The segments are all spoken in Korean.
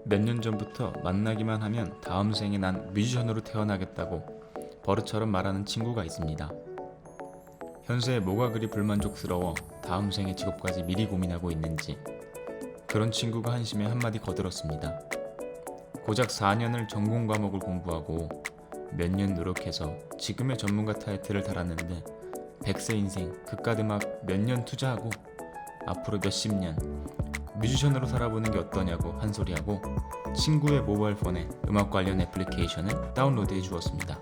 몇 년 전부터 만나기만 하면 다음 생에 난 뮤지션으로 태어나겠다고 버릇처럼 말하는 친구가 있습니다. 현세에 뭐가 그리 불만족스러워 다음 생의 직업까지 미리 고민하고 있는지 그런 친구가 한심해 한마디 거들었습니다. 고작 4년을 전공 과목을 공부하고 몇 년 노력해서 지금의 전문가 타이틀을 달았는데 100세 인생 그깟 음악 몇 년 투자하고 앞으로 몇십 년 뮤지션으로 살아보는 게 어떠냐고 한 소리하고 친구의 모바일 폰에 음악 관련 애플리케이션을 다운로드해 주었습니다.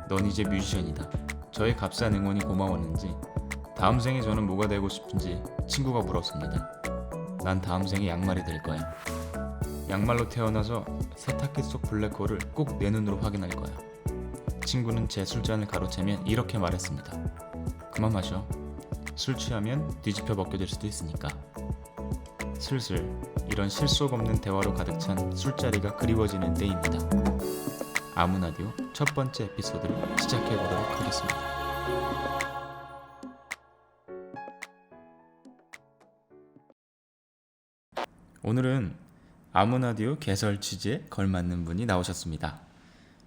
넌 이제 뮤지션이다. 저의 값싼 응원이 고마웠는지 다음 생에 저는 뭐가 되고 싶은지 친구가 물었습니다. 난 다음 생에 양말이 될 거야. 양말로 태어나서 세탁기 속 블랙홀을 꼭 내 눈으로 확인할 거야. 친구는 제 술잔을 가로채면 이렇게 말했습니다. 그만 마셔. 술 취하면 뒤집혀 벗겨질 수도 있으니까. 슬슬 이런 실속 없는 대화로 가득 찬 술자리가 그리워지는 때입니다. 아무나디오 첫 번째 에피소드를 시작해보도록 하겠습니다. 오늘은 아무나디오 개설 취지에 걸맞는 분이 나오셨습니다.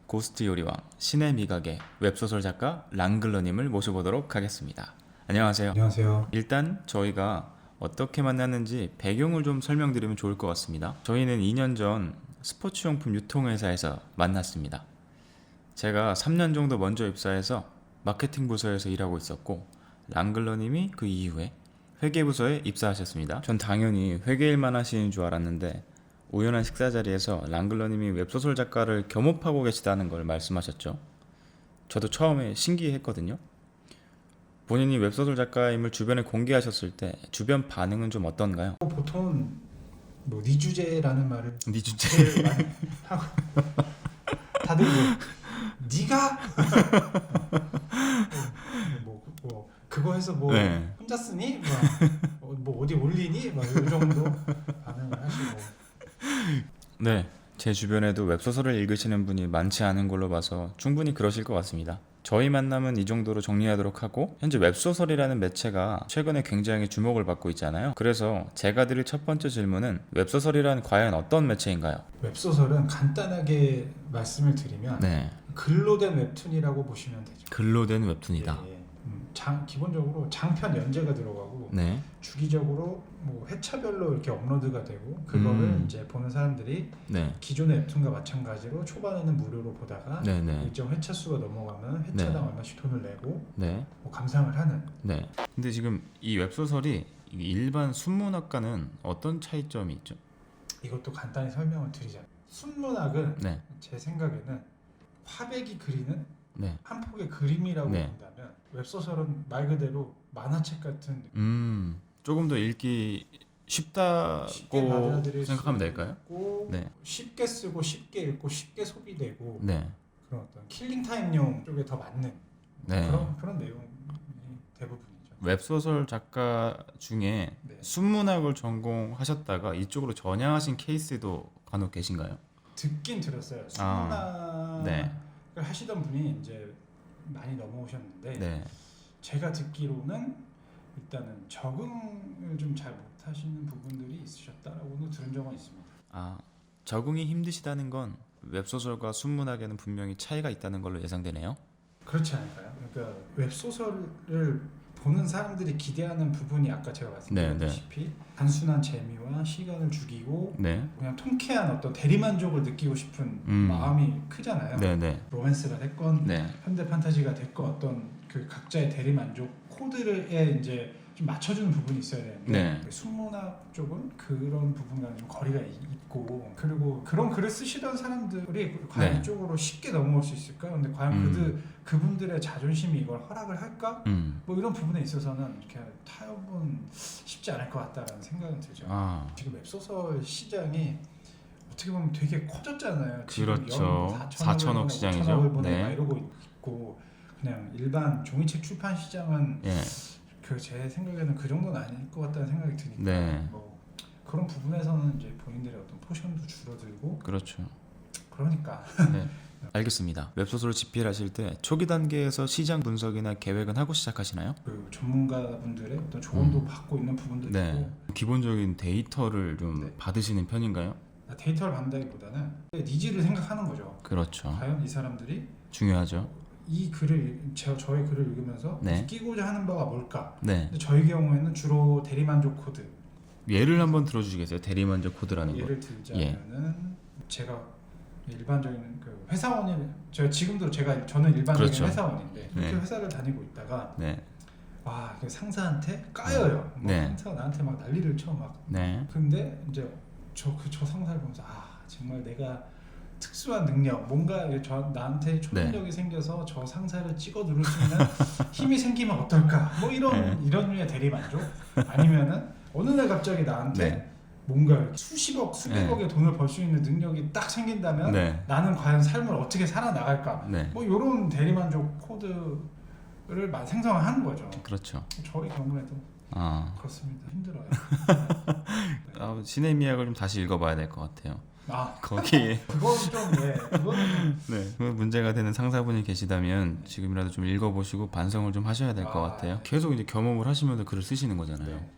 고스트 요리왕, 신의 미각의 웹소설 작가 랑글러님을 모셔보도록 하겠습니다. 안녕하세요. 안녕하세요. 일단 저희가 어떻게 만났는지 배경을 좀 설명드리면 좋을 것 같습니다. 저희는 2년 전 스포츠용품 유통회사에서 만났습니다. 제가 3년 정도 먼저 입사해서 마케팅 부서에서 일하고 있었고 랑글러님이 그 이후에 회계부서에 입사하셨습니다. 전 당연히 회계일만 하시는 줄 알았는데 우연한 식사 자리에서 랑글러님이 웹소설 작가를 겸업하고 계시다는 걸 말씀하셨죠. 저도 처음에 신기했거든요. 본인이 웹소설 작가임을 주변에 공개하셨을 때 주변 반응은 좀 어떤가요? 보통은 네 주제라는 말을 네 주제 제일 많이 하고 다들 네가 그거 해서 네. 혼자 쓰니 뭐 어디 올리니 이 정도 반응을 하시고. 네, 제 주변에도 웹소설을 읽으시는 분이 많지 않은 걸로 봐서 충분히 그러실 것 같습니다. 저희 만남은 이 정도로 정리하도록 하고 현재 웹소설이라는 매체가 최근에 굉장히 주목을 받고 있잖아요. 그래서 제가 드릴 첫 번째 질문은 웹소설이란 과연 어떤 매체인가요? 웹소설은 간단하게 말씀을 드리면 네, 글로 된 웹툰이라고 보시면 되죠. 글로 된 웹툰이다. 예, 예. 기본적으로 장편 연재가 들어가고 네, 주기적으로 회차별로 이렇게 업로드가 되고 그거를 이제 보는 사람들이 네, 기존의 웹툰과 마찬가지로 초반에는 무료로 보다가 네, 네, 일정 회차 수가 넘어가면 회차당 네. 얼마씩 돈을 내고 네, 감상을 하는. 네. 근데 지금 이 웹소설이 일반 순문학과는 어떤 차이점이 있죠? 이것도 간단히 설명을 드리자면 순문학은 네, 제 생각에는 화백이 그리는 네, 한 폭의 그림이라고 네. 본다면 웹소설은 말 그대로 만화책 같은 조금 더 읽기 쉽게 쉽다고 받아들일 생각하면 수 될까요? 있고 네, 쉽게 쓰고 쉽게 읽고 쉽게 소비되고 네, 그런 어떤 킬링타임용 쪽에 더 맞는 네. 그런 내용이 대부분이죠. 웹소설 작가 중에 네. 순문학을 전공하셨다가 이쪽으로 전향하신 케이스도 간혹 계신가요? 듣긴 들었어요. 순문학을 네, 하시던 분이 이제 많이 넘어오셨는데 네, 제가 듣기로는 일단은 적응을 좀 잘 못하시는 부분들이 있으셨다라고는 들은 적은 있습니다. 아, 적응이 힘드시다는 건 웹소설과 순문학에는 분명히 차이가 있다는 걸로 예상되네요. 그렇지 않을까요? 그러니까 웹소설을 보는 사람들이 기대하는 부분이 아까 제가 말씀드렸다시피 단순한 재미와 시간을 죽이고 네, 그냥 통쾌한 어떤 대리만족을 느끼고 싶은 마음이 크잖아요. 네, 네, 로맨스가 됐건 네, 현대 판타지가 됐건 어떤 그 각자의 대리만족 코드에 이제 좀 맞춰주는 부분이 있어야 되는데 네. 순문학 쪽은 그런 부분과는 좀 거리가 있고 그리고 그런 글을 쓰시던 사람들이 과연 네. 이쪽으로 쉽게 넘어올 수 있을까? 근데 과연 그분들의 자존심이 이걸 허락을 할까? 이런 부분에 있어서는 이렇게 타협은 쉽지 않을 것 같다라는 생각은 들죠. 아, 지금 웹소설 시장이 어떻게 보면 되게 커졌잖아요. 그렇죠. 4천억 시장이죠. 네. 네, 이러고 있고 그냥 일반 종이책 출판 시장은 예, 제 생각에는 그 정도는 아닐 것 같다는 생각이 드니까 네. 그런 부분에서는 이제 본인들의 어떤 포션도 줄어들고 그렇죠. 그러니까 네, 알겠습니다. 웹소설을 집필하실 때 초기 단계에서 시장 분석이나 계획은 하고 시작하시나요? 그 전문가분들의 어떤 조언도 받고 있는 부분도 네, 있고 기본적인 데이터를 좀 네. 받으시는 편인가요? 데이터를 받는다기보다는 니즈를 생각하는 거죠. 그렇죠. 과연 이 사람들이 중요하죠. 이 글을 저의 글을 읽으면서 네. 느끼고자 하는 바가 뭘까? 네. 근데 저희 경우에는 주로 대리만족 코드. 예를 한번 들어주시겠어요? 대리만족 코드라는 거. 예를 들자면은 제가 일반적인 그 회사원이 저는 일반적인 그렇죠. 회사원인데 이렇게 네. 회사를 다니고 있다가 네. 와, 그 상사한테 까여요. 네. 상사가 나한테 막 난리를 쳐 막. 네. 근데 이제 저 상사를 보면서 정말 내가 특수한 능력, 뭔가 나한테 초능력이 생겨서 저 상사를 찍어 누를 수 있는 힘이 생기면 어떨까? 뭐 이런 류의 대리만족. 아니면은 어느 날 갑자기 나한테 네. 뭔가 수십억, 수백억의 돈을 벌 수 있는 능력이 딱 생긴다면 네. 나는 과연 삶을 어떻게 살아나갈까? 네. 뭐 이런 대리만족 코드를 생성하는 거죠. 그렇죠. 저희 경우에도 그렇습니다. 힘들어요. 신의 미학을 좀 다시 읽어봐야 될 것 같아요. 거기에 그건 좀 그거는 네. 그 문제가 되는 상사분이 계시다면 지금이라도 좀 읽어보시고 반성을 좀 하셔야 될 것 같아요. 계속 이제 겸업을 하시면서 글을 쓰시는 거잖아요. 네.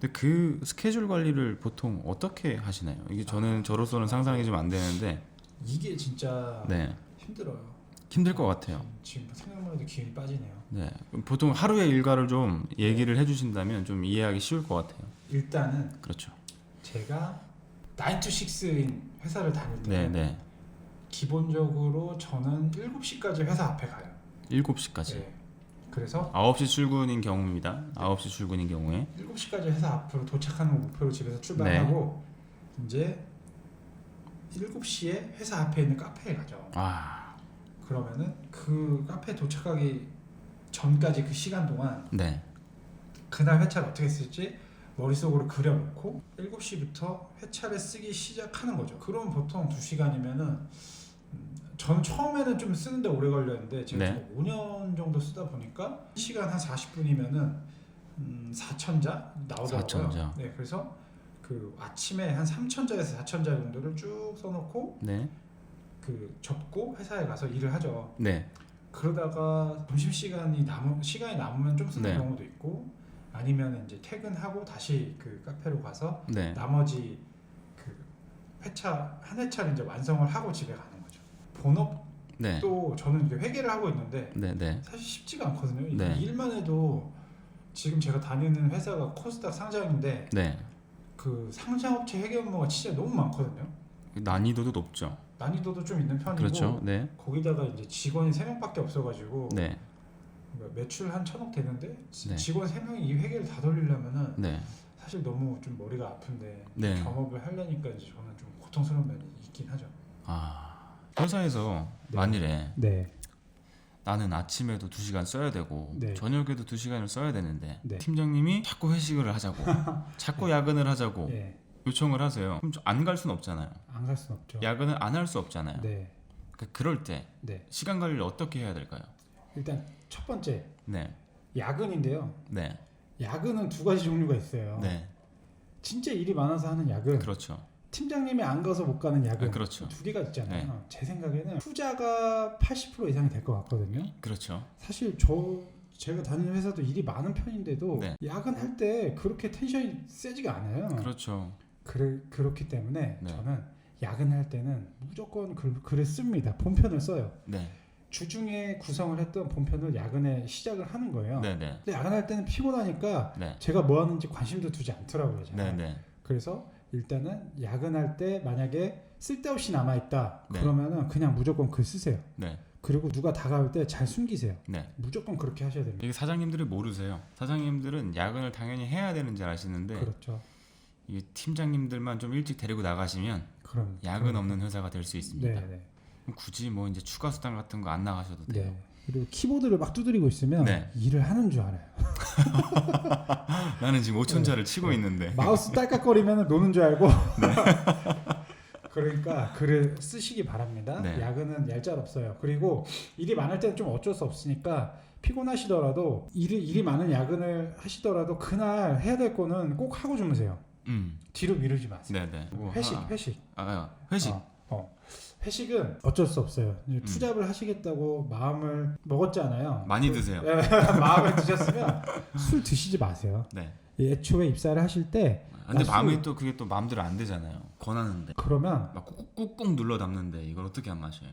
근데 그 스케줄 관리를 보통 어떻게 하시나요? 이게 저로서는 상상이 좀 안 되는데 이게 진짜 네. 힘들어요. 힘들 것 같아요. 지금 생각만 해도 기운이 빠지네요. 네. 보통 하루의 일과를 좀 얘기를 해주신다면 좀 이해하기 쉬울 것 같아요. 일단은 그렇죠. 제가 9 to 6인 회사를 다닐 때는 네. 기본적으로 저는 7시까지 회사 앞에 가요. 7시까지. 네. 그래서 9시 출근인 경우입니다. 9시 출근인 경우에 7시까지 회사 앞으로 도착하는 걸 목표로 집에서 출발하고 이제 7시에 회사 앞에 있는 카페에 가죠. 그러면은 그 카페에 도착하기 전까지 그 시간 동안 네. 그날 회차를 어떻게 쓸지 머릿속으로 그려놓고 7시부터 회차를 쓰기 시작하는 거죠. 그러면 보통 2시간이면은 전 처음에는 좀 쓰는데 오래 걸렸는데 제가 네. 5년 정도 쓰다 보니까 시간 한 40분이면은 4,000자 나오더라고요. 4,000자. 네, 그래서 그 아침에 한 3,000자에서 4,000자 정도를 쭉 써놓고 네. 그 접고 회사에 가서 일을 하죠. 네. 그러다가 점심 시간이 남으면 좀 쓰는 네. 경우도 있고, 아니면 이제 퇴근하고 다시 그 카페로 가서 네. 나머지 그 한 회차를 이제 완성을 하고 집에 가는 거죠. 본업도 네. 저는 이게 회계를 하고 있는데 네. 사실 쉽지가 않거든요. 네. 이 일만 해도 지금 제가 다니는 회사가 코스닥 상장인데 네. 그 상장업체 회계 업무가 진짜 너무 많거든요. 난이도도 높죠. 난이도도 좀 있는 편이고, 그렇죠. 네. 거기다가 이제 직원이 3명밖에 없어가지고 네. 매출 한 1,000억 되는데 네. 직원 3명이 이 회계를 다 돌리려면은 네. 사실 너무 좀 머리가 아픈데 네. 겸업을 하려니까 이제 저는 좀 고통스러운 면이 있긴 하죠. 회사에서 네. 만일에 네. 나는 아침에도 2시간 써야 되고 네. 저녁에도 2시간을 써야 되는데 네. 팀장님이 자꾸 회식을 하자고 자꾸 야근을 하자고 네. 요청을 하세요. 그럼 안 갈 수는 없잖아요. 안 갈 수는 없죠. 야근을 안 할 수 없잖아요. 네. 그럴 때 네. 시간 관리를 어떻게 해야 될까요? 일단 첫 번째 네. 야근인데요. 네. 야근은 두 가지 종류가 있어요. 네. 진짜 일이 많아서 하는 야근. 그렇죠. 팀장님이 안 가서 못 가는 야근. 그렇죠. 두 개가 있잖아요. 네. 제 생각에는 투자가 80% 이상이 될 것 같거든요. 그렇죠. 사실 제가 다니는 회사도 일이 많은 편인데도 네. 야근할 때 그렇게 텐션이 세지가 않아요. 그렇죠. 그렇기 때문에 네. 저는 야근할 때는 무조건 글을 씁니다. 본편을 써요. 네. 주중에 구성을 했던 본편을 야근에 시작을 하는 거예요. 네. 네. 근데 야근할 때는 피곤하니까 네. 제가 뭐 하는지 관심도 두지 않더라고요. 네. 네. 그래서 일단은 야근할 때 만약에 쓸데없이 남아있다 네. 그러면은 그냥 무조건 글 쓰세요. 네. 그리고 누가 다가올 때 잘 숨기세요. 네. 무조건 그렇게 하셔야 됩니다. 이게 사장님들이 모르세요. 사장님들은 야근을 당연히 해야 되는 줄 아시는데 그렇죠. 이게 팀장님들만 좀 일찍 데리고 나가시면 그럼 야근 없는 회사가 될 수 있습니다. 네. 그럼 굳이 뭐 이제 추가 수당 같은 거 안 나가셔도 돼요. 네. 그리고 키보드를 막 두드리고 있으면 네. 일을 하는 줄 알아요. 나는 지금 5천자를 치고 있는데. 마우스 딸깍거리면 노는 줄 알고. 그러니까 글을 쓰시기 바랍니다. 네. 야근은 얄짤없어요. 그리고 일이 많을 때는 좀 어쩔 수 없으니까 피곤하시더라도 일이 많은 야근을 하시더라도 그날 해야 될 거는 꼭 하고 주무세요. 뒤로 미루지 마세요. 네네. 회식. 회식. 회식은 어쩔 수 없어요. 투잡을 하시겠다고 마음을 먹었잖아요. 많이 드세요. 마음을 드셨으면 술 드시지 마세요. 네. 애초에 입사를 하실 때 근데 술- 마음이 또 그게 또 마음대로 안 되잖아요. 권하는데 그러면 막 꾹꾹 눌러 담는데 이걸 어떻게 안 마셔요?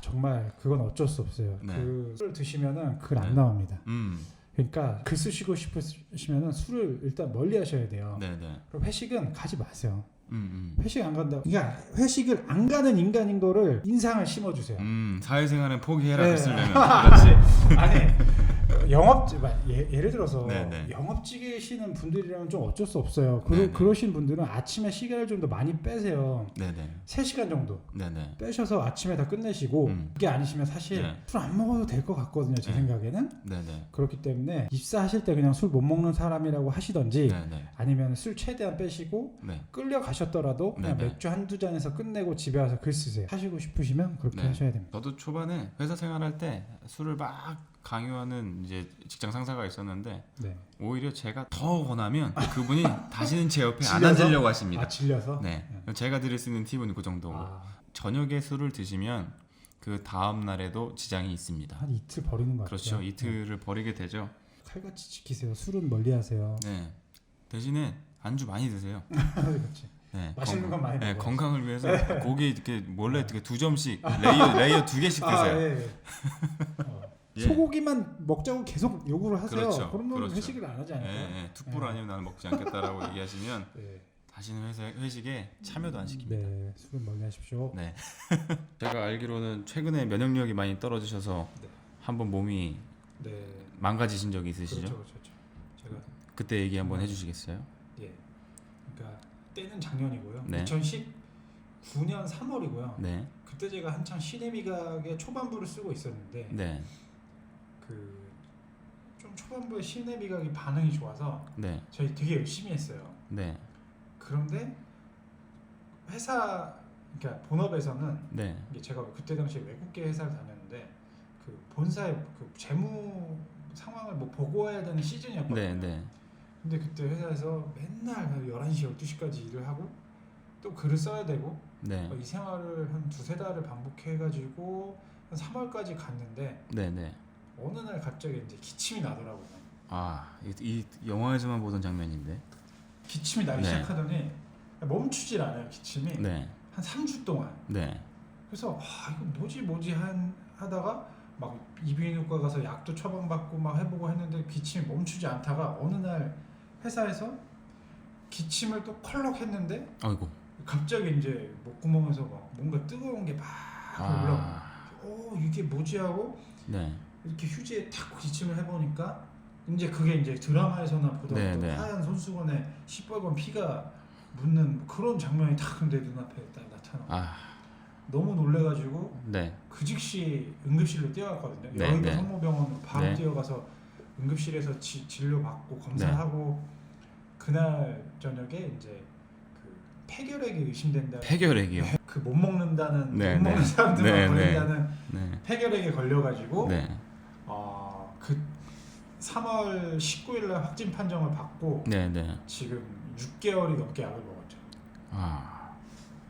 정말 그건 어쩔 수 없어요. 네. 그 술 드시면은 글 안 네. 나옵니다. 음, 그러니까 글 쓰시고 싶으시면은 술을 일단 멀리 하셔야 돼요. 네네. 그럼 회식은 가지 마세요. 음, 회식 안 간다. 그러니까 회식을 안 가는 인간인 거를 인상을 심어주세요. 사회생활은 포기해라 네. 그랬으려면 그렇지. 아니 영업직 예를 들어서 네네. 영업직이시는 분들이라면 좀 어쩔 수 없어요. 네네. 그러신 분들은 아침에 시간을 좀 더 많이 빼세요. 네네. 3시간 정도 네네. 빼셔서 아침에 다 끝내시고 그게 아니시면 사실 네. 술 안 먹어도 될 것 같거든요. 제 네. 생각에는. 네네. 그렇기 때문에 입사하실 때 그냥 술 못 먹는 사람이라고 하시던지 네네. 아니면 술 최대한 빼시고 네. 끌려가셨더라도 그냥 네네. 맥주 한두 잔에서 끝내고 집에 와서 글 쓰세요. 하시고 싶으시면 그렇게 네. 하셔야 됩니다. 저도 초반에 회사 생활할 때 술을 막 강요하는 이제 직장 상사가 있었는데 네. 오히려 제가 더 권하면 그분이 다시는 제 옆에 안 질려서? 앉으려고 하십니다. 질려서? 네. 제가 드릴 수 있는 팁은 그 정도고 저녁에 술을 드시면 그 다음 날에도 지장이 있습니다. 한 이틀 버리는 것 그렇죠. 같아요. 이틀을 버리게 되죠. 칼같이 지키세요. 술은 멀리하세요. 네. 대신에 안주 많이 드세요. 그렇지. 네. 맛있는 건 많이 네, 먹어요. 건강을 위해서 고기 이렇게 몰래 이렇게 2점씩 레이어 2개씩 드세요. 예. 예. 소고기만 먹자고 계속 요구를 하세요. 그렇죠. 그러면 그렇죠. 회식을 안 하지 않을까요? 예, 툭불 아니면 나는 먹지 않겠다라고 얘기하시면 네. 다시는 회식에 참여도 안 시킵니다. 네, 술은 멀리 하십시오. 네. 제가 알기로는 최근에 면역력이 많이 떨어지셔서 네. 한번 몸이 네. 망가지신 적이 있으시죠? 그렇죠. 제가 그때 얘기 한번 해주시겠어요? 예. 그러니까 때는 작년이고요. 네. 2019년 3월이고요. 네. 그때 제가 한창 시내미각의 초반부를 쓰고 있었는데 네. 그 좀 초반부에 시내미각이 반응이 좋아서 네. 저희 되게 열심히 했어요. 네. 그런데 회사 그러니까 본업에서는 네. 이게 제가 그때 당시에 외국계 회사를 다녔는데 그 본사의 그 재무 상황을 뭐 보고해야 되는 시즌이었거든요. 네. 네. 근데 그때 회사에서 맨날 11시, 12시까지 일을 하고 또 글을 써야 되고 네. 이 생활을 한 2-3달을 반복해가지고 한 3월까지 갔는데 네. 네. 어느 날 갑자기 이제 기침이 나더라고요. 이 영화에서만 보던 장면인데. 기침이 나기 네. 시작하더니 멈추질 않아요. 기침이 네. 한 3주 동안. 네. 그래서 이거 뭐지 하다가 막 이비인후과 가서 약도 처방받고 막 해보고 했는데 기침이 멈추지 않다가 어느 날 회사에서 기침을 또 컬럭 했는데 아이고. 갑자기 이제 목구멍에서 막 뭔가 뜨거운 게 막 올라오고 이게 뭐지 하고 네. 이렇게 휴지에 탁 기침을 해보니까 이제 그게 이제 드라마에서나 보던 네, 또 네. 하얀 손수건에 시뻘건 피가 묻는 그런 장면이 딱 내 눈앞에 딱 나타나. 너무 놀래가지고 네. 그 즉시 응급실로 뛰어갔거든요. 네, 여의도 네. 성모병원으로 바로 네. 뛰어가서 응급실에서 진료받고 검사하고 그날 저녁에 이제 그 폐결핵이 의심된다. 폐결핵이요. 그 못 먹는다는 네, 못 먹는 네. 사람들만 네, 걸린다는 네. 폐결핵에 걸려가지고 네. 그 3월 19일 날 확진 판정을 받고 네. 네. 지금 6개월이 넘게 약을 먹었죠.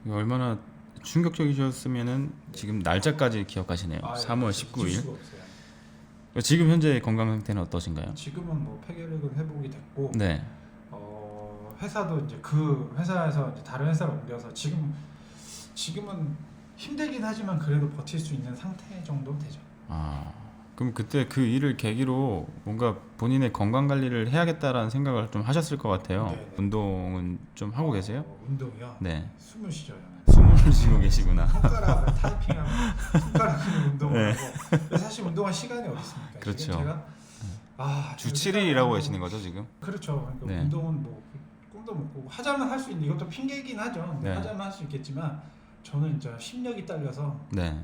이거 얼마나 충격적이셨으면은 지금 날짜까지 기억하시네요. 3월 잊을 19일. 수가 없어요. 지금 현재 건강 상태는 어떠신가요? 지금은 뭐 폐결핵은 회복이 됐고 네. 회사도 이제 그 회사에서 이제 다른 회사로 옮겨서 지금은 힘들긴 하지만 그래도 버틸 수 있는 상태 정도 되죠. 그럼 그때 그 일을 계기로 뭔가 본인의 건강 관리를 해야겠다라는 생각을 좀 하셨을 것 같아요. 네네. 운동은 좀 하고 계세요? 운동이요? 네. 숨을 쉬어요. 숨을 쉬고 계시구나. 손가락을 타이핑하고 손가락으로 운동을 네. 하고 사실 운동할 시간이 어디 있습니까? 그렇죠. 지금 제가 주 7일 일하고 계시는 거죠 지금? 그렇죠. 그러니까 네. 운동은 뭐 꿈도 못 꾸고 하자면 할 수 있는 이것도 핑계이긴 하죠. 근데 네. 하자면 할 수 있겠지만 저는 진짜 심력이 딸려서 네.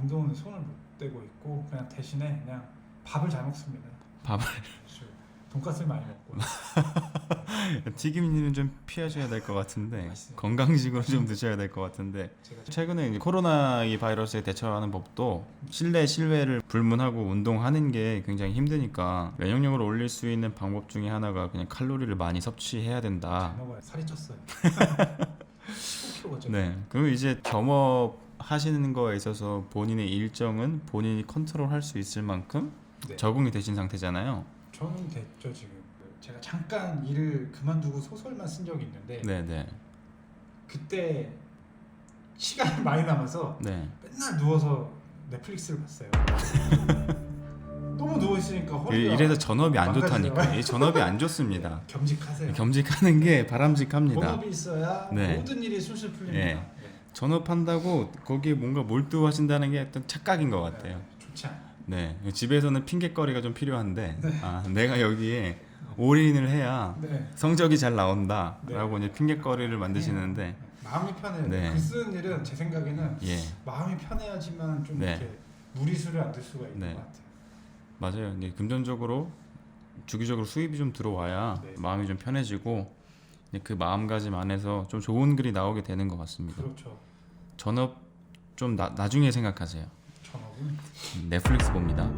운동은 손을 못 대고 있고 그냥 대신에 그냥 밥을 잘 먹습니다. 밥을 돈가스를 많이 먹고 튀김류는 좀 피하셔야 될 것 같은데 맛있어요. 건강식으로 좀 드셔야 될 것 같은데 제가 최근에 이제 코로나 이 바이러스에 대처하는 법도 실외를 불문하고 운동하는 게 굉장히 힘드니까 면역력을 올릴 수 있는 방법 중에 하나가 그냥 칼로리를 많이 섭취해야 된다. 먹어야 살이 쪘어요. 15kg가 쪄요. 네. 그럼 이제 겸업 하시는 거에 있어서 본인의 일정은 본인이 컨트롤할 수 있을 만큼 네. 적응이 되신 상태잖아요. 저는 됐죠 지금. 제가 잠깐 일을 그만두고 소설만 쓴 적이 있는데 네네. 그때 시간이 많이 남아서 네. 맨날 누워서 넷플릭스를 봤어요. 너무 누워 있으니까 허리가 이래서 전업이 안 망가지더라고요. 좋다니까. 이 전업이 안 좋습니다. 겸직하세요. 겸직하는 게 바람직합니다. 본업이 있어야 네. 모든 일이 술술 풀립니다. 네. 네. 전업한다고 거기에 뭔가 몰두하신다는 게 어떤 착각인 것 같아요. 좋지 않아요. 네. 집에서는 핑계거리가 좀 필요한데 네. 아, 내가 여기에 올인을 해야 네. 성적이 잘 나온다라고 네. 이제 핑계거리를 만드시는데 마음이 편해요. 네. 글 쓰는 일은 제 생각에는 예. 마음이 편해야지만 좀 네. 이렇게 무리수를 안 들 수가 있는 네. 것 같아요. 맞아요. 이제 금전적으로 주기적으로 수입이 좀 들어와야 네. 마음이 좀 편해지고 이제 그 마음가짐 안에서 좀 좋은 글이 나오게 되는 것 같습니다. 그렇죠. 전업 좀 나중에 생각하세요. 전업은 넷플릭스 봅니다.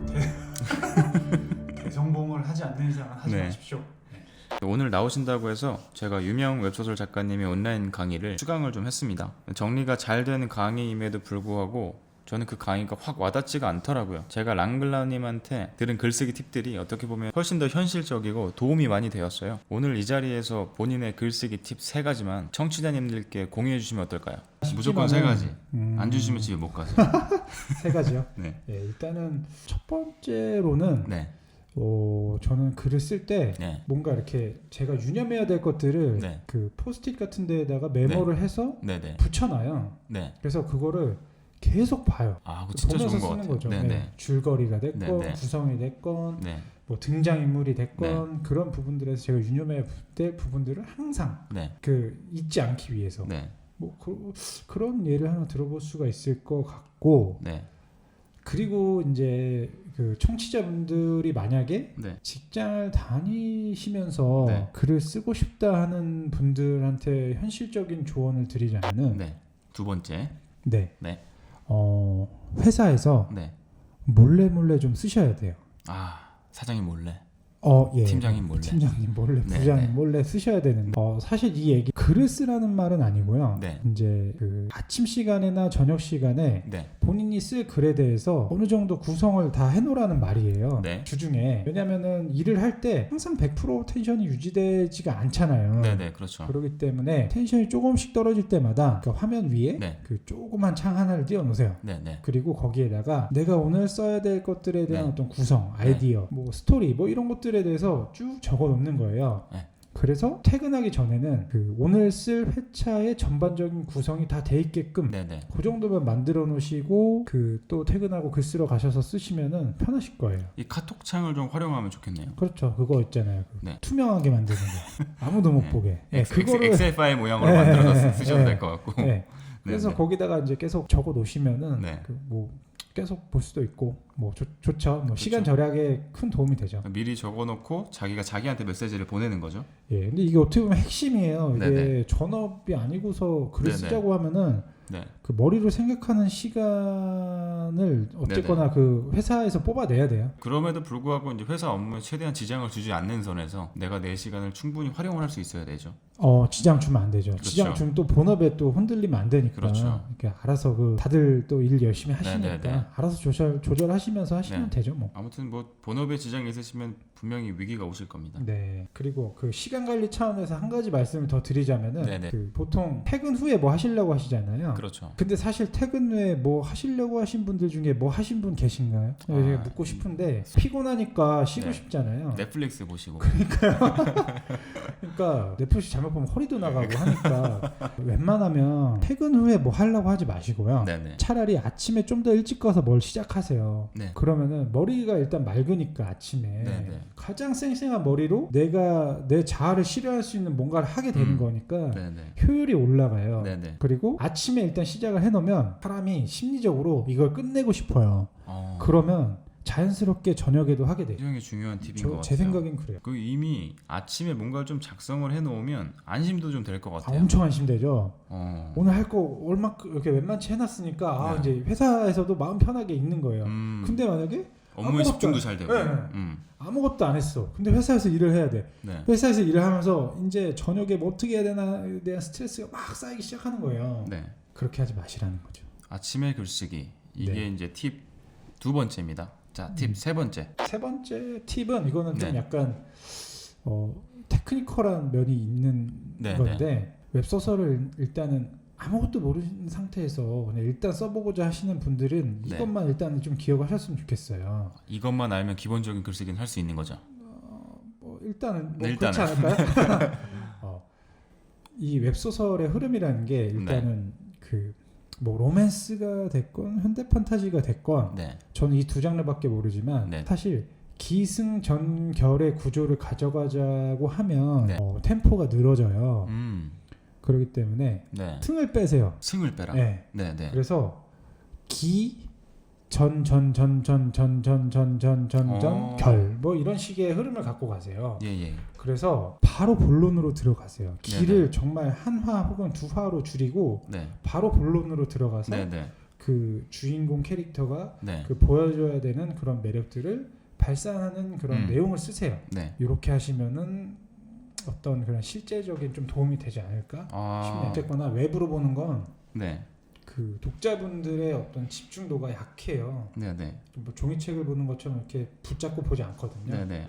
대성공을 하지 않는 이상은 하지 네. 마십시오. 오늘 나오신다고 해서 제가 유명 웹소설 작가님의 온라인 강의를 수강을 좀 했습니다. 정리가 잘 되는 강의임에도 불구하고 저는 그 강의가 확 와닿지가 않더라고요. 제가 랑글라님한테 들은 글쓰기 팁들이 어떻게 보면 훨씬 더 현실적이고 도움이 많이 되었어요. 오늘 이 자리에서 본인의 글쓰기 팁 3가지만 청취자님들께 공유해 주시면 어떨까요? 무조건 3가지. 안 주시면 집에 못 가세요. 3가지요? 네. 예, 일단은 첫 번째로는 네. 저는 글을 쓸 때 네. 뭔가 이렇게 제가 유념해야 될 것들을 네. 그 포스트잇 같은 데에다가 메모를 해서 네. 네. 붙여놔요. 네. 그래서 그거를 계속 봐요. 아, 그거 진짜 보면서 좋은 것 쓰는 같아요. 거죠. 네. 네. 네. 줄거리가 됐건 네, 네. 구성이 됐건 네. 뭐 등장인물이 됐건 그런 부분들에서 제가 유념해야 될 부분들을 항상 네. 그 잊지 않기 위해서 네. 뭐 그런 예를 하나 들어볼 수가 있을 것 같고 네. 그리고 이제 그 청취자분들이 만약에 네. 직장을 다니시면서 네. 글을 쓰고 싶다 하는 분들한테 현실적인 조언을 드리자면은 네. 두 번째. 네. 네. 회사에서 네. 몰래 좀 쓰셔야 돼요. 아, 사장님 몰래. 예. 팀장님 몰래. 팀장님 몰래, 네, 부장님 네. 몰래 쓰셔야 되는데 사실 이 얘기 글을 쓰라는 말은 아니고요. 네. 이제 그 아침 시간이나 저녁 시간에 네. 본인이 쓸 글에 대해서 어느 정도 구성을 다 해놓으라는 말이에요. 네. 주중에. 왜냐면은 일을 할 때 항상 100% 텐션이 유지되지가 않잖아요. 네, 네. 그렇죠. 그렇기 때문에 텐션이 조금씩 떨어질 때마다 그 화면 위에 네. 그 조그만 창 하나를 띄워놓으세요. 네, 네. 그리고 거기에다가 내가 오늘 써야 될 것들에 대한 네. 어떤 구성, 아이디어, 뭐 스토리, 뭐 이런 것들에 대해서 쭉 적어 놓는 거예요. 네. 그래서 퇴근하기 전에는 그 오늘 쓸 회차의 전반적인 구성이 다 돼 있게끔 네, 네. 그 정도만 만들어 놓으시고 그 또 퇴근하고 글 쓰러 가셔서 쓰시면은 편하실 거예요. 이 카톡 창을 좀 활용하면 좋겠네요. 그렇죠. 그거 있잖아요. 그 네. 투명하게 만드는 거. 아무도 못 네. 보게. 네, 그거를 엑셀 파일 모양으로 네, 만들어서 네, 쓰셔도 네. 될 것 같고. 네. 그래서 네. 거기다가 이제 계속 적어 놓으시면은 네. 그 뭐 계속 볼 수도 있고 뭐 좋죠. 뭐 시간 절약에 큰 도움이 되죠. 미리 적어놓고 자기가 자기한테 메시지를 보내는 거죠. 예. 근데 이게 어떻게 보면 핵심이에요. 이게 네네. 전업이 아니고서 글을 네네. 쓰자고 하면은 네. 그 머리로 생각하는 시간을 어쨌거나 그 회사에서 뽑아내야 돼요. 그럼에도 불구하고 이제 회사 업무에 최대한 지장을 주지 않는 선에서 내가 내 시간을 충분히 활용을 할 수 있어야 되죠. 지장 주면 안 되죠. 그렇죠. 지장 주면 또 본업에 또 흔들리면 안 되니까. 그렇죠. 이렇게 알아서 그 다들 또 일 열심히 하시니까 네네네. 알아서 조절하시면서 하시면 네. 되죠, 뭐. 아무튼 뭐 본업에 지장이 있으시면 분명히 위기가 오실 겁니다. 네. 그리고 그 시간 관리 차원에서 한 가지 말씀을 더 드리자면은 네네. 그 보통 퇴근 후에 뭐 하시려고 하시잖아요. 그렇죠. 근데 사실 퇴근 후에 뭐 하시려고 하신 분들 중에 뭐 하신 분 계신가요? 제가 묻고 싶은데 피곤하니까 쉬고 네. 싶잖아요. 넷플릭스 보시고. 그러니까 넷플릭스 잘못 보면 허리도 나가고 하니까 웬만하면 퇴근 후에 뭐 하려고 하지 마시고요. 네네. 차라리 아침에 좀 더 일찍 가서 뭘 시작하세요. 네. 그러면은 머리가 일단 맑으니까 아침에 네네. 가장 쌩쌩한 머리로 내가 내 자아를 실현할 수 있는 뭔가를 하게 되는 거니까 네네. 효율이 올라가요. 네네. 그리고 아침에 일단 시작을 해놓으면 사람이 심리적으로 이걸 끝내고 싶어요. 그러면 자연스럽게 저녁에도 하게 돼요. 굉장히 중요한 팁인 것 같아요. 제 생각엔 그래요. 그 이미 아침에 뭔가를 좀 작성을 해놓으면 안심도 좀 될 것 같아요. 엄청 안심되죠. 오늘 할 거 얼마큼 이렇게 웬만치 해놨으니까 네. 이제 회사에서도 마음 편하게 있는 거예요. 근데 만약에 업무에 집중도 잘 되고. 네. 아무것도 안 했어. 근데 회사에서 일을 해야 돼. 네. 회사에서 일을 하면서 이제 저녁에 뭐 어떻게 해야 되나에 대한 스트레스가 막 쌓이기 시작하는 거예요. 네. 그렇게 하지 마시라는 거죠. 아침에 글쓰기. 이게 네. 이제 팁 2번째입니다. 자, 팁 3번째. 세 번째 팁은 이거는 좀 네. 약간 테크니컬한 면이 있는 네, 건데 웹소설을 일단은 아무것도 모르는 상태에서 그냥 일단 써보고자 하시는 분들은 네. 이것만 일단은 좀 기억하셨으면 좋겠어요. 이것만 알면 기본적인 글쓰기는 할 수 있는 거죠. 뭐 일단은 뭐 네, 그렇지 않을까요? 이 웹소설의 흐름이라는 게 일단은 그 뭐 로맨스가 됐건 현대 판타지가 됐건 네. 저는 이 두 장르밖에 모르지만 네. 사실 기승전결의 구조를 가져가자고 하면 네. 템포가 늘어져요. 그렇기 때문에 네. 틈을 빼세요. 승을 빼라. 네. 네, 네. 그래서 결 뭐 이런 식의 흐름을 갖고 가세요. 예, 예. 그래서 바로 본론으로 들어가세요. 기를 네네. 정말 한 화 혹은 두 화로 줄이고 네. 바로 본론으로 들어가서 네, 네. 그 주인공 캐릭터가 네. 그 보여줘야 되는 그런 매력들을 발산하는 그런 내용을 쓰세요. 네. 이렇게 하시면은 어떤 그런 실제적인 좀 도움이 되지 않을까 싶네요. 어쨌거나 외부로 보는 건 네. 그 독자분들의 어떤 집중도가 약해요. 네, 네. 뭐 종이책을 보는 것처럼 이렇게 붙잡고 보지 않거든요. 네, 네.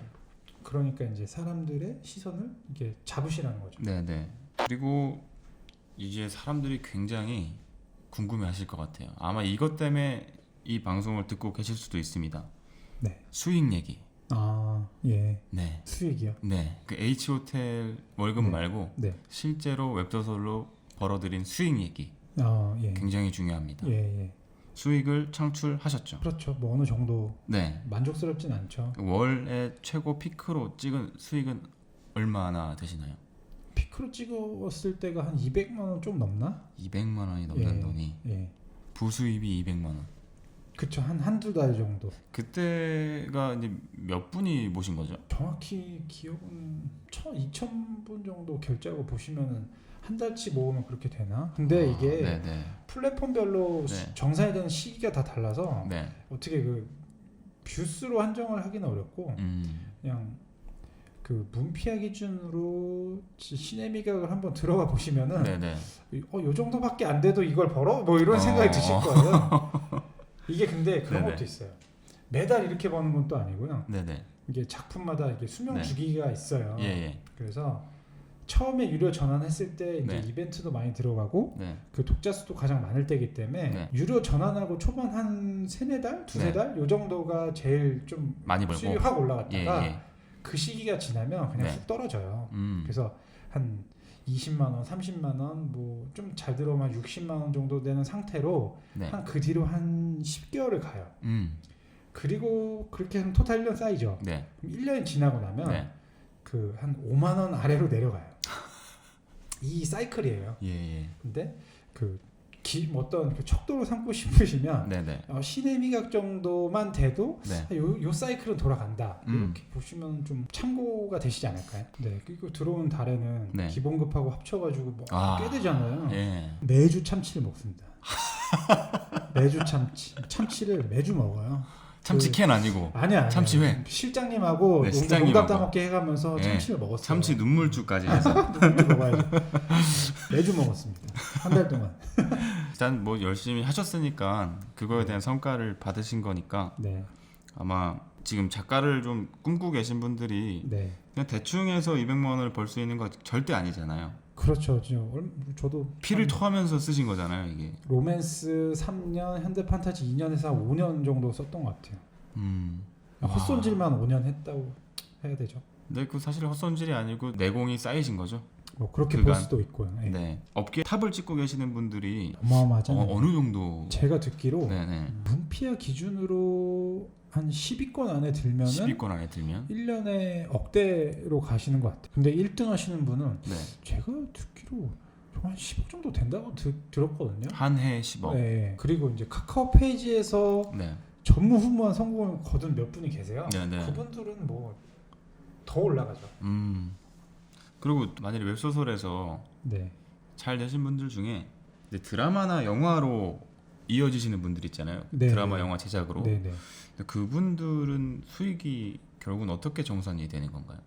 그러니까 이제 사람들의 시선을 이렇게 잡으시라는 거죠. 네, 네. 그리고 이제 사람들이 굉장히 궁금해하실 것 같아요. 아마 이것 때문에 이 방송을 듣고 계실 수도 있습니다. 네. 수익 얘기. 아, 예. 네. 수익이요? 네. 그 H 호텔 월급 네. 말고 네. 실제로 웹소설로 벌어들인 수익 얘기 아, 예. 굉장히 중요합니다. 예, 예. 수익을 창출하셨죠. 그렇죠. 뭐 어느 정도 네. 만족스럽진 않죠. 월에 최고 피크로 찍은 수익은 얼마나 되시나요? 피크로 찍었을 때가 한 200만 원 좀 넘나? 200만 원이 넘는 예. 돈이 예. 부수입이 200만 원. 그쵸. 한두 달 정도. 그때가 이제 몇 분이 모신 거죠? 정확히 기억은 2,000분 정도 결제하고 보시면은 한 달치 모으면 그렇게 되나? 근데 이게 네네. 플랫폼별로 네. 정산이 되는 시기가 다 달라서 네. 어떻게 그 뷰수로 한정을 하기는 어렵고 그냥 그 문피아 기준으로 시네미각을 한번 들어가 보시면은 네네. 요 정도밖에 안 돼도 이걸 벌어? 뭐 이런 생각이 드실 거예요. 이게 근데 그런 네네. 것도 있어요. 매달 이렇게 버는 건 또 아니고요. 네네. 이게 작품마다 이게 수명 네. 주기가 있어요. 예예. 그래서 처음에 유료 전환했을 때 이제 네. 이벤트도 많이 들어가고 네. 그 독자 수도 가장 많을 때이기 때문에 네. 유료 전환하고 초반 한 세네 달, 두세 네. 달 요 정도가 제일 좀 많이 벌고. 수익이 확 올라갔다가 예예. 그 시기가 지나면 그냥 네. 쑥 떨어져요. 음. 그래서 한 20만 원, 30만 원, 뭐 좀 잘 들어오면 60만 원 정도 되는 상태로 네. 한 그 뒤로 한 10개월을 가요. 그리고 그렇게 한 토탈 1년 쌓이죠. 네. 그럼 1년이 지나고 나면 네. 그 한 5만 원 아래로 내려가요. 이 사이클이에요. 예예. 근데 그 어떤 그 척도로 삼고 싶으시면 네네. 신의 미각 정도만 돼도 네. 요 사이클은 돌아간다. 음. 이렇게 보시면 좀 참고가 되시지 않을까요? 네. 그리고 들어온 달에는 네. 기본급하고 합쳐가지고 뭐 아. 꽤 되잖아요. 예. 매주 참치를 먹습니다. 매주 참치를 매주 먹어요. 참치캔 아니고 아니야. 참치회. 실장님하고 네, 농담 실장님하고. 따먹게 해가면서 예. 참치를 먹었어요. 참치 눈물주까지 해서 매주 먹어야죠. 매주 먹었습니다. 한 달 동안. 일단 뭐 열심히 하셨으니까 그거에 네. 대한 성과를 받으신 거니까 네. 아마 지금 작가를 좀 꿈꾸고 계신 분들이 네. 그냥 대충 해서 200만 원을 벌 수 있는 거 절대 아니잖아요. 그렇죠. 저도 피를 토하면서 쓰신 거잖아요, 이게. 로맨스 3년, 현대 판타지 2년에서 한 5년 정도 썼던 것 같아요. 헛손질만 5년 했다고 해야 되죠. 근데 그 사실 헛손질이 아니고 내공이 쌓이신 거죠. 뭐 그렇게 그간. 볼 수도 있고요. 네. 네. 업계 탑을 찍고 계시는 분들이 어마어마하잖아요. 어느 정도. 제가 듣기로 네네. 문피아 기준으로 한 10위권 안에 들면은 10위권 안에 들면. 1년에 억대로 가시는 것 같아요. 근데 1등 하시는 분은 네. 제가 듣기로 한 10억 정도 된다고 들었거든요. 한 해 10억. 네. 그리고 이제 카카오 페이지에서 네. 전무후무한 성공을 거둔 몇 분이 계세요. 네네. 그분들은 뭐 더 올라가죠. 그리고 만약에 웹소설에서 네. 잘 되신 분들 중에 이제 드라마나 영화로 이어지시는 분들 있잖아요. 네, 드라마, 네. 영화 제작으로. 네네. 근데 그분들은 수익이 결국은 어떻게 정산이 되는 건가요?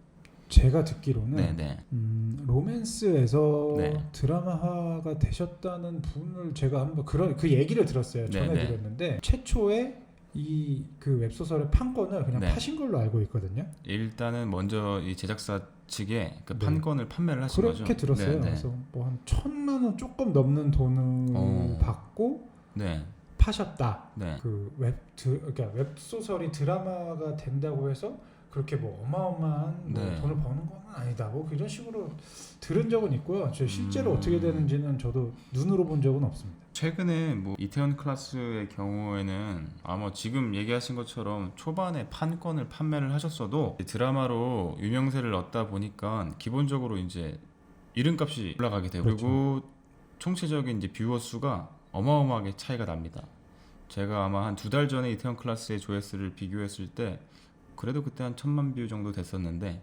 제가 듣기로는 네네. 로맨스에서 네. 드라마화가 되셨다는 분을 제가 한번 그 얘기를 들었어요. 전해 네네. 들었는데 최초의 이 그 웹소설의 판권을 그냥 네. 파신 걸로 알고 있거든요. 일단은 먼저 이 제작사 측에 그 네. 판권을 판매를 하신 거죠. 그렇게 들었어요. 네, 네. 그래서 뭐 한 1,000만 원 조금 넘는 돈을 받고 네. 파셨다. 네. 그 그러니까 웹소설이 드라마가 된다고 해서 그렇게 뭐 어마어마한 뭐 네. 돈을 버는 건 아니다. 뭐 이런 식으로 들은 적은 있고요. 저 실제로 어떻게 되는지는 저도 눈으로 본 적은 없습니다. 최근에 뭐 이태원 클라스의 경우에는 아마 지금 얘기하신 것처럼 초반에 판권을 판매를 하셨어도 드라마로 유명세를 얻다 보니까 기본적으로 이제 이름값이 올라가게 되고 그렇죠. 그리고 총체적인 이제 뷰어 수가 어마어마하게 차이가 납니다. 제가 아마 한 2달 전에 이태원 클라스의 조회수를 비교했을 때 그래도 그때 한 1,000만 뷰 정도 됐었는데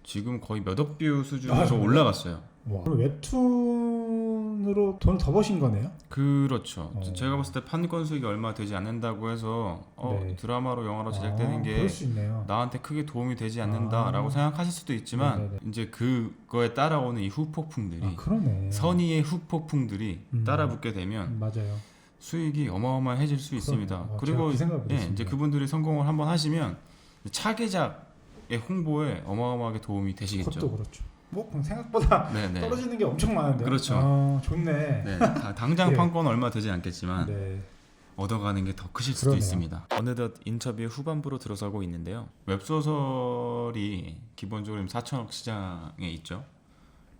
지금 거의 몇 억 뷰 수준으로 정말요? 올라갔어요. 와. 그럼 웹툰으로 돈을 더 버신 거네요? 그렇죠. 어. 제가 봤을 때 판권 수익이 얼마 되지 않는다고 해서 네. 드라마로 영화로 제작되는 게 그럴 수 있네요. 나한테 크게 도움이 되지 않는다라고 생각하실 수도 있지만 네네네. 이제 그거에 따라오는 이 후폭풍들이 그러네. 선의의 후폭풍들이 따라붙게 되면 맞아요. 수익이 어마어마해질 수 있습니다. 그리고 그 생각을 예, 했습니다. 이제 그분들이 성공을 한번 하시면 차기작의 홍보에 어마어마하게 도움이 되시겠죠. 그것도 그렇죠. 뭐 그럼 생각보다 네네. 떨어지는 게 엄청 많은데. 그렇죠. 좋네. 네, 당장 예. 판권 얼마 되지 않겠지만 네. 얻어가는 게 더 크실 수도 그러네요. 있습니다. 어느덧 인터뷰의 후반부로 들어서고 있는데요. 웹소설이 기본적으로 4천억 시장에 있죠.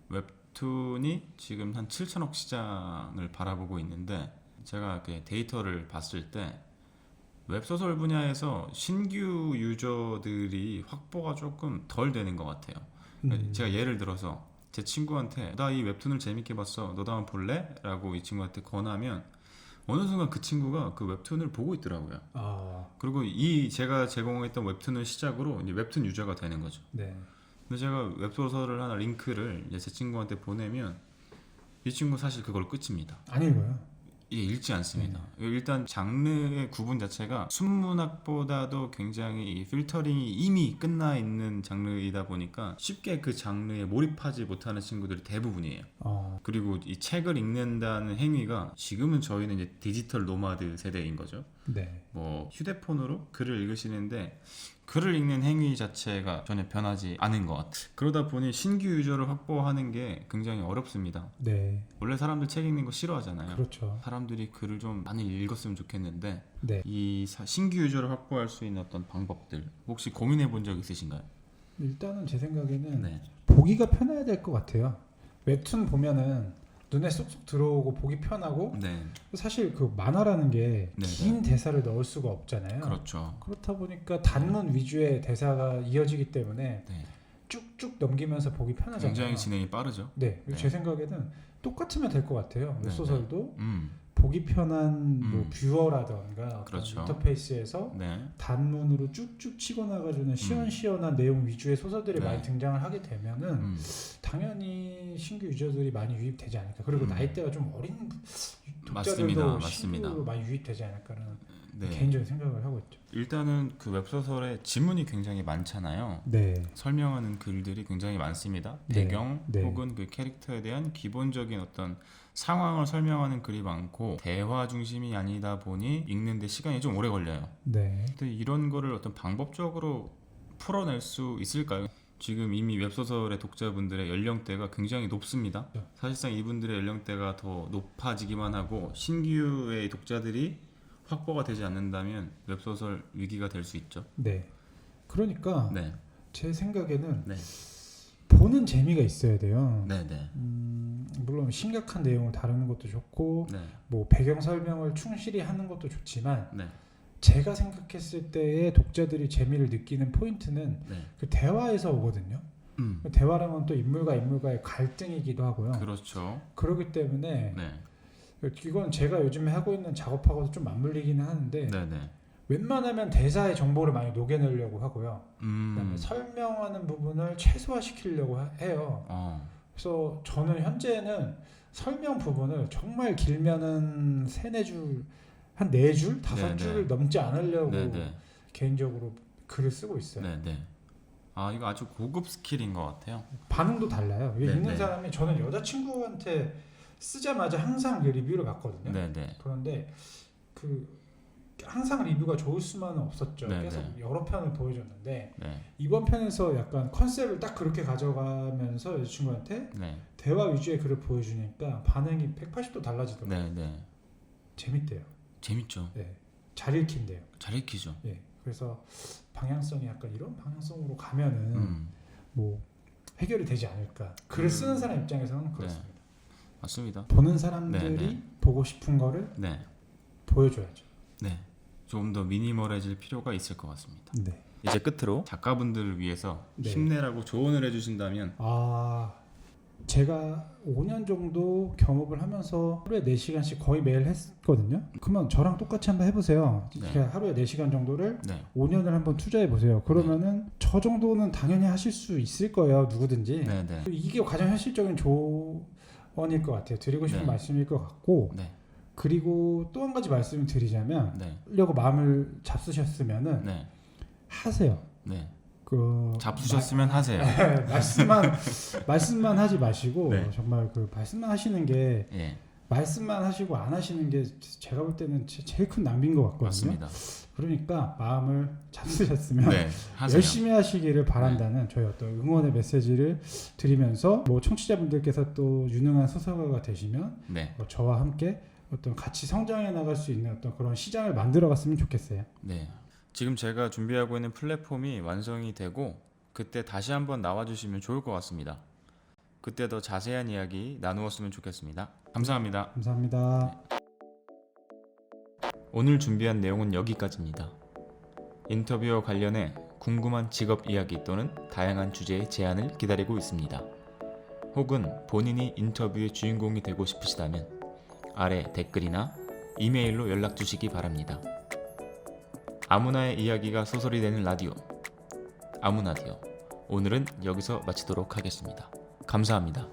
웹툰이 지금 한 7천억 시장을 바라보고 있는데 제가 이렇게 데이터를 봤을 때 웹소설 분야에서 신규 유저들이 확보가 조금 덜 되는 것 같아요. 그러니까 제가 예를 들어서 제 친구한테 나 이 웹툰을 재밌게 봤어. 너도 한번 볼래? 라고 이 친구한테 권하면 어느 순간 그 친구가 그 웹툰을 보고 있더라고요. 그리고 이 제가 제공했던 웹툰을 시작으로 이제 웹툰 유저가 되는 거죠. 네. 근데 제가 웹소설을 하나 링크를 이제 제 친구한테 보내면 이 친구 사실 그걸 끝입니다. 안 읽어요. 예, 읽지 않습니다. 일단 장르의 구분 자체가 순문학보다도 굉장히 이 필터링이 이미 끝나 있는 장르이다 보니까 쉽게 그 장르에 몰입하지 못하는 친구들이 대부분이에요. 그리고 이 책을 읽는다는 행위가 지금은 저희는 이제 디지털 노마드 세대인 거죠. 네. 뭐 휴대폰으로 글을 읽으시는데 글을 읽는 행위 자체가 전혀 변하지 않은 것 같아요. 그러다 보니 신규 유저를 확보하는 게 굉장히 어렵습니다. 네. 원래 사람들 책 읽는 거 싫어하잖아요. 그렇죠. 사람들이 글을 좀 많이 읽었으면 좋겠는데 네. 이 신규 유저를 확보할 수 있는 어떤 방법들 혹시 고민해 본 적 있으신가요? 일단은 제 생각에는 네. 보기가 편해야 될 것 같아요. 웹툰 보면은 눈에 쏙쏙 들어오고 보기 편하고 네. 사실 그 만화라는 게 네, 긴 대사를 넣을 수가 없잖아요. 그렇죠. 그렇다 보니까 단문 위주의 대사가 이어지기 때문에 네. 쭉쭉 넘기면서 보기 편하잖아요. 굉장히 진행이 빠르죠. 네. 네. 제 생각에는 똑같으면 될 것 같아요. 네, 웹소설도 네. 보기 편한 뭐 뷰어라던가 어떤 그렇죠. 인터페이스에서 네. 단문으로 쭉쭉 치고 나가주는 시원시원한 내용 위주의 소설들이 네. 많이 등장을 하게 되면은 당연히 신규 유저들이 많이 유입되지 않을까. 그리고 나이대가 좀 어린 독자들도 맞습니다. 신규로 많이 유입되지 않을까라는 네. 개인적인 생각을 하고 있죠. 일단은 그 웹소설에 지문이 굉장히 많잖아요. 네. 설명하는 글들이 굉장히 많습니다. 네. 배경 네. 혹은 그 캐릭터에 대한 기본적인 어떤 상황을 설명하는 글이 많고 대화 중심이 아니다 보니 읽는데 시간이 좀 오래 걸려요. 네. 근데 이런 거를 어떤 방법적으로 풀어낼 수 있을까요? 지금 이미 웹소설의 독자분들의 연령대가 굉장히 높습니다. 사실상 이분들의 연령대가 더 높아지기만 하고 신규의 독자들이 확보가 되지 않는다면 웹소설 위기가 될 수 있죠. 네. 그러니까 네. 제 생각에는 네. 보는 재미가 있어야 돼요. 네, 네. 물론 심각한 내용을 다루는 것도 좋고 네. 뭐 배경 설명을 충실히 하는 것도 좋지만 네. 제가 생각했을 때의 독자들이 재미를 느끼는 포인트는 네. 그 대화에서 오거든요. 대화라면 또 인물과 인물과의 갈등이기도 하고요. 그렇죠. 그렇기 때문에 네. 이건 제가 요즘에 하고 있는 작업하고도 좀 맞물리기는 하는데 네, 네. 웬만하면 대사의 정보를 많이 녹여내려고 하고요. 그다음에 설명하는 부분을 최소화시키려고 해요. 그래서 저는 현재는 설명 부분을 정말 길면은 3-4줄, 한 4줄, 5줄 넘지 않으려고 개인적으로 글을 쓰고 있어요. 네, 네. 아, 이거 아주 고급 스킬인 것 같아요. 반응도 달라요. 네, 읽는 네. 사람이 저는 여자친구한테 쓰자마자 항상 그 리뷰를 받거든요. 네, 네. 그런데 그 항상 리뷰가 좋을 수만은 없었죠. 네, 계속 네. 여러 편을 보여줬는데 네. 이번 편에서 약간 컨셉을 딱 그렇게 가져가면서 여자친구한테 네. 대화 위주의 글을 보여주니까 반응이 180도 달라지더라고요. 네. 네. 재밌대요. 재밌죠. 네. 잘 읽힌대요. 잘 익히죠. 예. 그래서 방향성이 약간 이런 방향성으로 가면은 뭐 해결이 되지 않을까. 글을 쓰는 사람 입장에서는 그렇습니다. 맞습니다. 보는 사람들이 네, 네. 보고 싶은 거를 네. 보여줘야죠. 네. 조금 더 미니멀해질 필요가 있을 것 같습니다. 네. 이제 끝으로 작가분들을 위해서 네. 힘내라고 조언을 해주신다면 제가 5년 정도 겸업을 하면서 하루에 4시간씩 거의 매일 했거든요. 그러면 저랑 똑같이 한번 해보세요. 네. 그냥 하루에 4시간 정도를 네. 5년을 한번 투자해보세요. 그러면은 저 정도는 당연히 하실 수 있을 거예요. 누구든지. 네. 네. 이게 가장 현실적인 조언일 것 같아요. 드리고 싶은 네. 말씀일 것 같고 네. 그리고 또 한 가지 말씀을 드리자면 네. 하려고 마음을 잡수셨으면은 네. 하세요. 네. 그 잡수셨으면 하세요. 말씀만 하지 마시고 네. 정말 그 말씀만 하시는 게 예. 말씀만 하시고 안 하시는 게 제가 볼 때는 제일 큰 낭비인 것 같거든요. 맞습니다. 그러니까 마음을 잡수셨으면 네. 하세요. 열심히 하시기를 바란다는 저희 어떤 응원의 메시지를 드리면서 뭐 청취자분들께서 또 유능한 소설가가 되시면 네. 저와 함께 어떤 같이 성장해 나갈 수 있는 어떤 그런 시장을 만들어 갔으면 좋겠어요. 네. 지금 제가 준비하고 있는 플랫폼이 완성이 되고 그때 다시 한번 나와주시면 좋을 것 같습니다. 그때 더 자세한 이야기 나누었으면 좋겠습니다. 감사합니다. 감사합니다. 오늘 준비한 내용은 여기까지입니다. 인터뷰와 관련해 궁금한 직업 이야기 또는 다양한 주제의 제안을 기다리고 있습니다. 혹은 본인이 인터뷰의 주인공이 되고 싶으시다면 아래 댓글이나 이메일로 연락 주시기 바랍니다. 아무나의 이야기가 소설이 되는 라디오 아무나디오, 오늘은 여기서 마치도록 하겠습니다. 감사합니다.